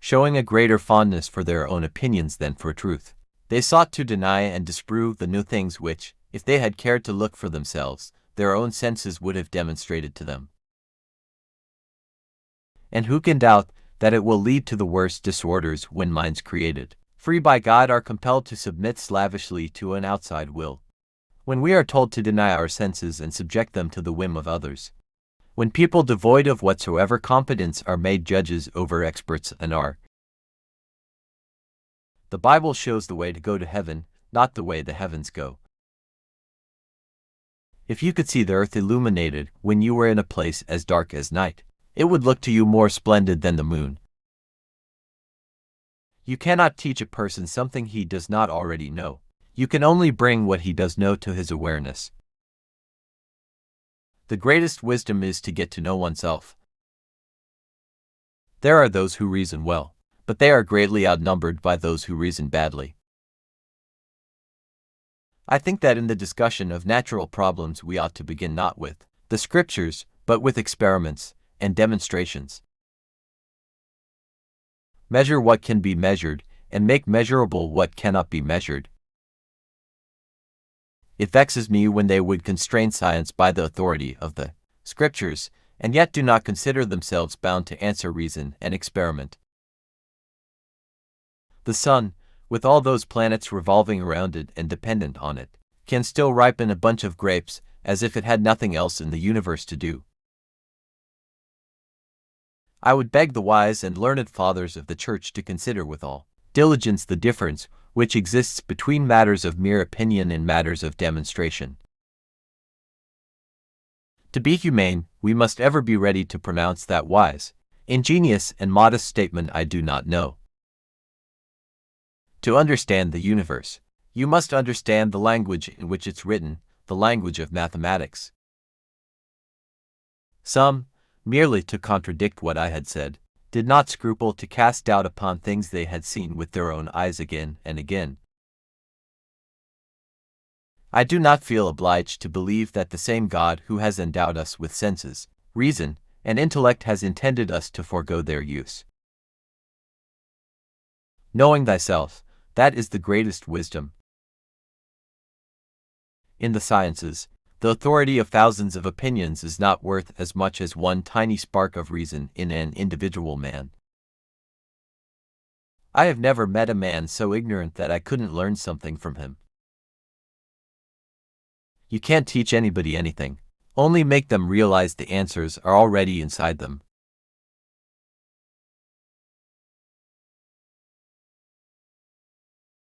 showing a greater fondness for their own opinions than for truth. They sought to deny and disprove the new things which, if they had cared to look for themselves, their own senses would have demonstrated to them. And who can doubt that it will lead to the worst disorders when minds created, free by God, are compelled to submit slavishly to an outside will? When we are told to deny our senses and subject them to the whim of others? When people devoid of whatsoever competence are made judges over experts and are? The Bible shows the way to go to heaven, not the way the heavens go. If you could see the earth illuminated when you were in a place as dark as night, it would look to you more splendid than the moon. You cannot teach a person something he does not already know. You can only bring what he does know to his awareness. The greatest wisdom is to get to know oneself. There are those who reason well, but they are greatly outnumbered by those who reason badly. I think that in the discussion of natural problems we ought to begin not with the scriptures, but with experiments and demonstrations. Measure what can be measured, and make measurable what cannot be measured. It vexes me when they would constrain science by the authority of the scriptures, and yet do not consider themselves bound to answer reason and experiment. The sun, with all those planets revolving around it and dependent on it, can still ripen a bunch of grapes as if it had nothing else in the universe to do. I would beg the wise and learned fathers of the Church to consider with all diligence the difference which exists between matters of mere opinion and matters of demonstration. To be humane, we must ever be ready to pronounce that wise, ingenious, and modest statement, "I do not know." To understand the universe, you must understand the language in which it's written, the language of mathematics. Some, merely to contradict what I had said, did not scruple to cast doubt upon things they had seen with their own eyes again and again. I do not feel obliged to believe that the same God who has endowed us with senses, reason, and intellect has intended us to forego their use. Knowing thyself, that is the greatest wisdom. In the sciences, the authority of thousands of opinions is not worth as much as one tiny spark of reason in an individual man. I have never met a man so ignorant that I couldn't learn something from him. You can't teach anybody anything, only make them realize the answers are already inside them.